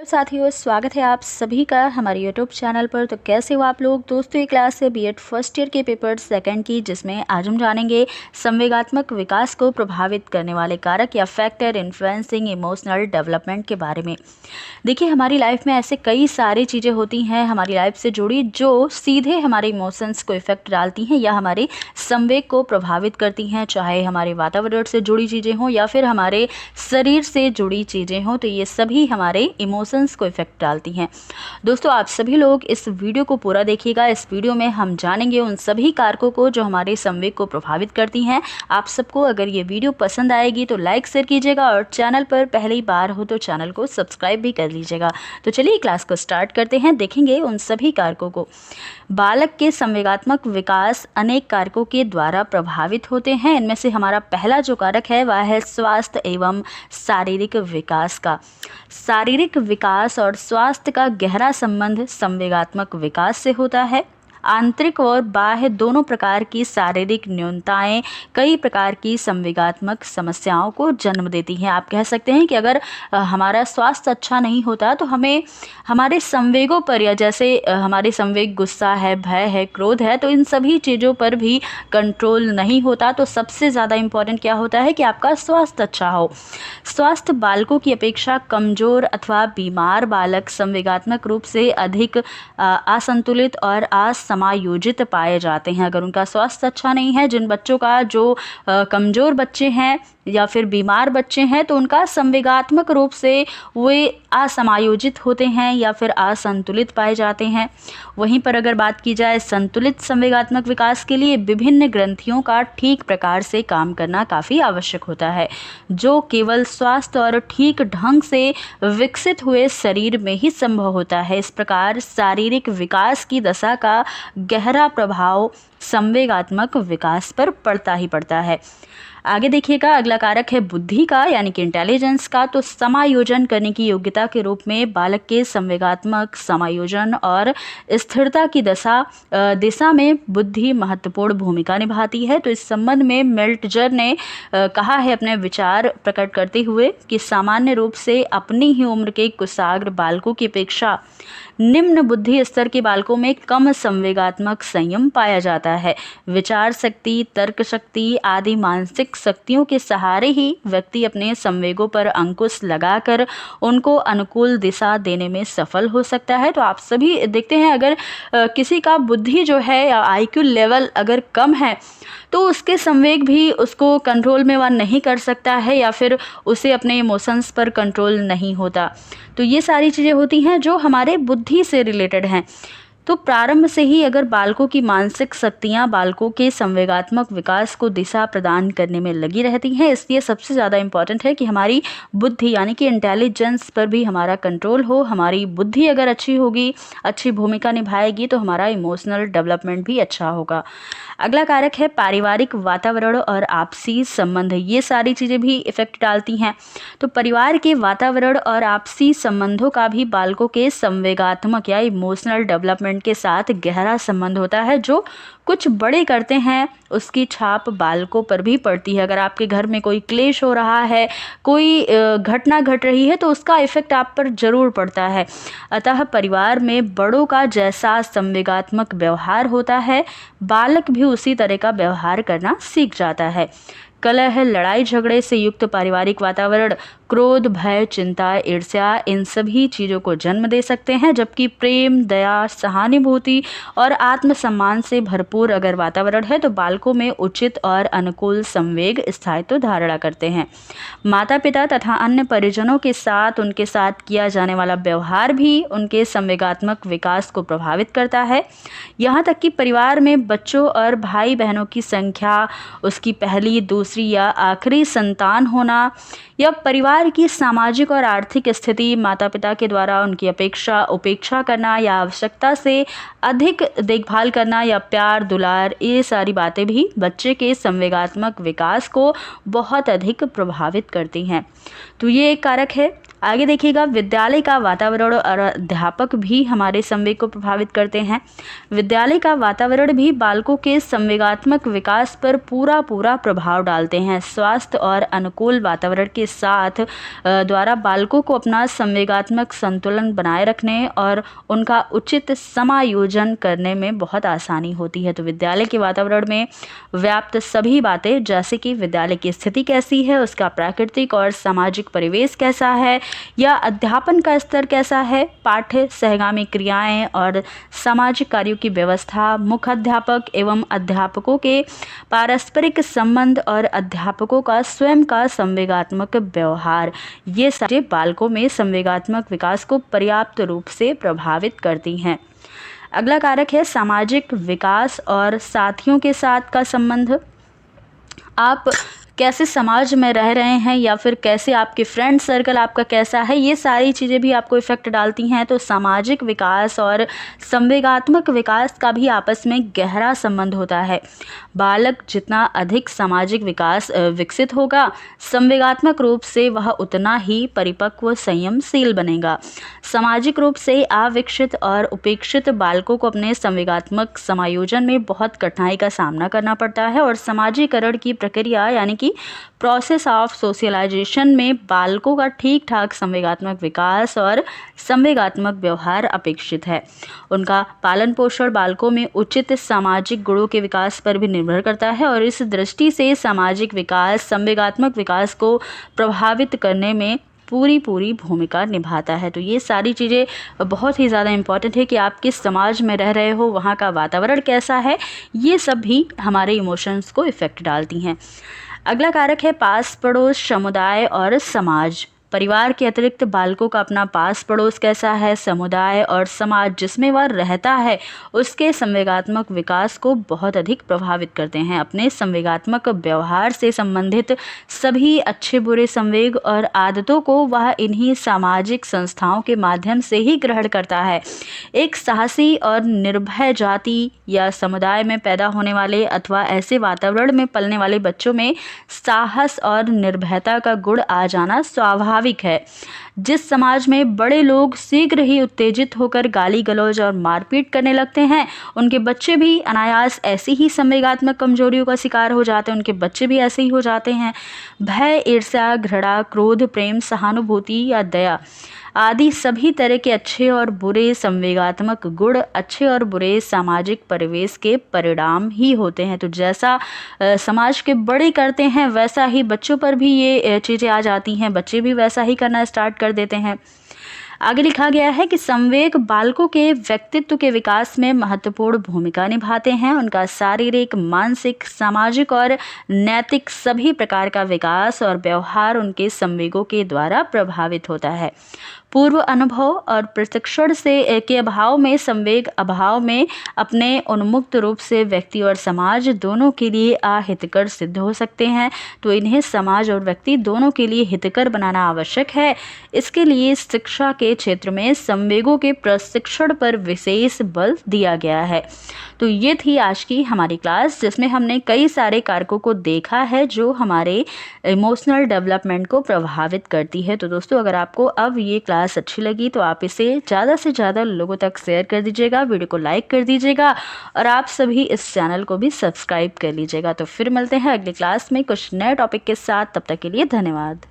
Hello साथियों, स्वागत है आप सभी का हमारे यूट्यूब चैनल पर। तो कैसे हो आप लोग दोस्तों? ये क्लास है बीएड फर्स्ट ईयर के पेपर सेकंड की, जिसमें आज हम जानेंगे संवेगात्मक विकास को प्रभावित करने वाले कारक या फैक्टर इन्फ्लुएंसिंग इमोशनल डेवलपमेंट के बारे में। देखिए, हमारी लाइफ में ऐसे कई सारी चीज़ें होती हैं हमारी लाइफ से जुड़ी, जो सीधे हमारे इमोशंस को इफेक्ट डालती हैं या हमारे संवेग को प्रभावित करती हैं, चाहे हमारे वातावरण से जुड़ी चीज़ें हों या फिर हमारे शरीर से जुड़ी चीज़ें हों। तो ये सभी हमारे इमोशंस को इफेक्ट डालती हैं। दोस्तों, आप सभी लोग इस वीडियो को पूरा देखिएगा। इस वीडियो में हम जानेंगे उन सभी कारकों को जो हमारे संवेग को प्रभावित करती हैं। आप सबको अगर ये वीडियो पसंद आएगी तो लाइक शेयर कीजिएगा और चैनल पर पहली बार हो तो चैनल को सब्सक्राइब भी कर लीजिएगा। तो चलिए क्लास को स्टार्ट करते हैं। देखेंगे उन सभी कारकों को। बालक के संवेगात्मक विकास अनेक कारकों के द्वारा प्रभावित होते हैं। इनमें से हमारा पहला जो कारक है वह है स्वास्थ्य एवं शारीरिक विकास का। शारीरिक विकास और स्वास्थ्य का गहरा संबंध संवेगात्मक विकास से होता है। आंतरिक और बाह्य दोनों प्रकार की शारीरिक न्यूनताएं कई प्रकार की संवेगात्मक समस्याओं को जन्म देती हैं। आप कह सकते हैं कि अगर हमारा स्वास्थ्य अच्छा नहीं होता तो हमें हमारे संवेगों पर, या जैसे हमारे संवेग गुस्सा है, भय है, क्रोध है, तो इन सभी चीज़ों पर भी कंट्रोल नहीं होता। तो सबसे ज़्यादा इम्पॉर्टेंट क्या होता है कि आपका स्वास्थ्य अच्छा हो। स्वास्थ्य बालकों की अपेक्षा कमज़ोर अथवा बीमार बालक संवेगात्मक रूप से अधिक असंतुलित और असमायोजित पाए जाते हैं। अगर उनका स्वास्थ्य अच्छा नहीं है, जिन बच्चों का जो कमज़ोर बच्चे हैं या फिर बीमार बच्चे हैं, तो उनका संवेगात्मक रूप से वे असमायोजित होते हैं या फिर असंतुलित पाए जाते हैं। वहीं पर अगर बात की जाए संतुलित संवेगात्मक विकास के लिए विभिन्न ग्रंथियों का ठीक प्रकार से काम करना काफ़ी आवश्यक होता है, जो केवल स्वास्थ्य और ठीक ढंग से विकसित हुए शरीर में ही संभव होता है। इस प्रकार शारीरिक विकास की दशा का गहरा प्रभाव संवेगात्मक विकास पर पड़ता ही पड़ता है। आगे देखिएगा, अगला कारक है बुद्धि का, यानी कि इंटेलिजेंस का। तो समायोजन करने की योग्यता के रूप में बालक के संवेगात्मक समायोजन और स्थिरता की दिशा में बुद्धि महत्वपूर्ण भूमिका निभाती है। तो इस संबंध में मेल्टजर ने कहा है अपने विचार प्रकट करते हुए कि सामान्य रूप से अपनी ही उम्र के कुशाग्र बालकों की अपेक्षा निम्न बुद्धि स्तर के बालकों में कम संवेगात्मक संयम पाया जाता है। विचार शक्ति, तर्क शक्ति आदि मानसिक शक्तियों के सहारे ही व्यक्ति अपने संवेगों पर अंकुश लगाकर उनको अनुकूल दिशा देने में सफल हो सकता है। तो आप सभी देखते हैं, अगर किसी का बुद्धि जो है या आईक्यू लेवल अगर कम है तो उसके संवेग भी उसको कंट्रोल में वह नहीं कर सकता है, या फिर उसे अपने इमोशंस पर कंट्रोल नहीं होता। तो ये सारी चीज़ें होती हैं जो हमारे बुद्धि से रिलेटेड हैं। तो प्रारंभ से ही अगर बालकों की मानसिक शक्तियाँ बालकों के संवेगात्मक विकास को दिशा प्रदान करने में लगी रहती हैं, इसलिए सबसे ज़्यादा इम्पॉर्टेंट है कि हमारी बुद्धि यानी कि इंटेलिजेंस पर भी हमारा कंट्रोल हो। हमारी बुद्धि अगर अच्छी होगी, अच्छी भूमिका निभाएगी, तो हमारा इमोशनल डेवलपमेंट भी अच्छा होगा। अगला कारक है पारिवारिक वातावरण और आपसी संबंध। ये सारी चीज़ें भी इफेक्ट डालती हैं। तो परिवार के वातावरण और आपसी संबंधों का भी बालकों के संवेगात्मक या इमोशनल डेवलपमेंट के साथ गहरा संबंध होता है। जो कुछ बड़े करते हैं उसकी छाप बालकों पर भी पड़ती है। अगर आपके घर में कोई क्लेश हो रहा है, कोई घटना घट रही है, तो उसका इफेक्ट आप पर जरूर पड़ता है। अतः परिवार में बड़ों का जैसा संवेगात्मक व्यवहार होता है, बालक भी उसी तरह का व्यवहार करना सीख जाता है। कलह, लड़ाई झगड़े से युक्त पारिवारिक वातावरण क्रोध, भय, चिंता, ईर्ष्या इन सभी चीज़ों को जन्म दे सकते हैं, जबकि प्रेम, दया, सहानुभूति और आत्मसम्मान से भरपूर अगर वातावरण है तो बालकों में उचित और अनुकूल संवेग स्थायित्व धारणा करते हैं। माता पिता तथा अन्य परिजनों के साथ उनके साथ किया जाने वाला व्यवहार भी उनके संवेगात्मक विकास को प्रभावित करता है। यहाँ तक कि परिवार में बच्चों और भाई बहनों की संख्या, उसकी पहली, दूसरी या आखिरी संतान होना, या परिवार की सामाजिक और आर्थिक स्थिति, माता पिता के द्वारा उनकी उपेक्षा करना या आवश्यकता से अधिक देखभाल करना या प्यार दुलार, ये सारी बातें भी बच्चे के संवेगात्मक विकास को बहुत अधिक प्रभावित करती हैं। तो ये एक कारक है। आगे देखिएगा, विद्यालय का वातावरण और अध्यापक भी हमारे संवेग को प्रभावित करते हैं। विद्यालय का वातावरण भी बालकों के संवेगात्मक विकास पर पूरा प्रभाव डालते हैं। स्वास्थ्य और अनुकूल वातावरण के साथ द्वारा बालकों को अपना संवेगात्मक संतुलन बनाए रखने और उनका उचित समायोजन करने में बहुत आसानी होती है। तो विद्यालय के वातावरण में व्याप्त सभी बातें, जैसे कि विद्यालय की स्थिति कैसी है, उसका प्राकृतिक और सामाजिक परिवेश कैसा है, या अध्यापन का स्तर कैसा है, पाठ्य सहगामी क्रियाएं और सामाजिक कार्यों की व्यवस्था, मुख्याध्यापक एवं अध्यापकों के पारस्परिक संबंध और अध्यापकों का स्वयं का संवेगात्मक व्यवहार, ये सारे बालकों में संवेगात्मक विकास को पर्याप्त रूप से प्रभावित करती हैं। अगला कारक है सामाजिक विकास और साथियों के साथ का संबंध। आप कैसे समाज में रह रहे हैं या फिर कैसे आपके फ्रेंड सर्कल आपका कैसा है, ये सारी चीज़ें भी आपको इफ़ेक्ट डालती हैं। तो सामाजिक विकास और संवेगात्मक विकास का भी आपस में गहरा संबंध होता है। बालक जितना अधिक सामाजिक विकास विकसित होगा, संवेगात्मक रूप से वह उतना ही परिपक्व संयमशील बनेगा। सामाजिक रूप से अविकसित और उपेक्षित बालकों को अपने संवेगात्मक समायोजन में बहुत कठिनाई का सामना करना पड़ता है और समाजीकरण की प्रक्रिया यानी कि प्रोसेस ऑफ सोशलाइजेशन में बालकों का ठीक ठाक संवेगात्मक विकास और संवेगात्मक व्यवहार अपेक्षित है। उनका पालन पोषण बालकों में उचित सामाजिक गुणों के विकास पर भी निर्भर करता है और इस दृष्टि से सामाजिक विकास संवेगात्मक विकास को प्रभावित करने में पूरी भूमिका निभाता है। तो ये सारी चीज़ें बहुत ही ज़्यादा इम्पॉर्टेंट है कि आप किस समाज में रह रहे हो, वहाँ का वातावरण कैसा है, ये सब भी हमारे इमोशंस को इफ़ेक्ट डालती हैं। अगला कारक है पास पड़ोस, समुदाय और समाज। परिवार के अतिरिक्त बालकों का अपना पास पड़ोस कैसा है, समुदाय और समाज जिसमें वह रहता है, उसके संवेगात्मक विकास को बहुत अधिक प्रभावित करते हैं। अपने संवेगात्मक व्यवहार से संबंधित सभी अच्छे बुरे संवेग और आदतों को वह इन्हीं सामाजिक संस्थाओं के माध्यम से ही ग्रहण करता है। एक साहसी और निर्भय जाति या समुदाय में पैदा होने वाले अथवा ऐसे वातावरण में पलने वाले बच्चों में साहस और निर्भयता का गुण आ जाना स्वाभाविक है। जिस समाज में बड़े लोग शीघ्र ही उत्तेजित होकर गाली गलौज और मारपीट करने लगते हैं, उनके बच्चे भी अनायास ऐसी ही संवेगात्मक कमजोरियों का शिकार हो जाते हैं, उनके बच्चे भी ऐसे ही हो जाते हैं। भय, ईर्ष्या, घृणा, क्रोध, प्रेम, सहानुभूति या दया आदि सभी तरह के अच्छे और बुरे संवेगात्मक गुण अच्छे और बुरे सामाजिक परिवेश के परिणाम ही होते हैं। तो जैसा समाज के बड़े करते हैं वैसा ही बच्चों पर भी ये चीज़ें आ जाती हैं, बच्चे भी वैसा ही करना स्टार्ट कर देते हैं। आगे लिखा गया है कि संवेग बालकों के व्यक्तित्व के विकास में महत्वपूर्ण भूमिका निभाते हैं। उनका शारीरिक, मानसिक, सामाजिक और नैतिक सभी प्रकार का विकास और व्यवहार उनके संवेगों के द्वारा प्रभावित होता है। पूर्व अनुभव और प्रशिक्षण से के अभाव में, संवेग अभाव में अपने उन्मुक्त रूप से व्यक्ति और समाज दोनों के लिए अहितकर सिद्ध हो सकते हैं। तो इन्हें समाज और व्यक्ति दोनों के लिए हितकर बनाना आवश्यक है। इसके लिए शिक्षा के क्षेत्र में संवेगों के प्रशिक्षण पर विशेष बल दिया गया है। तो ये थी आज की हमारी क्लास, जिसमें हमने कई सारे कारकों को देखा है जो हमारे इमोशनल डेवलपमेंट को प्रभावित करती है। तो दोस्तों, अगर आपको अब ये क्लास अच्छी लगी तो आप इसे ज़्यादा से ज़्यादा लोगों तक शेयर कर दीजिएगा, वीडियो को लाइक कर दीजिएगा और आप सभी इस चैनल को भी सब्सक्राइब कर लीजिएगा। तो फिर मिलते हैं अगली क्लास में कुछ नए टॉपिक के साथ। तब तक के लिए धन्यवाद।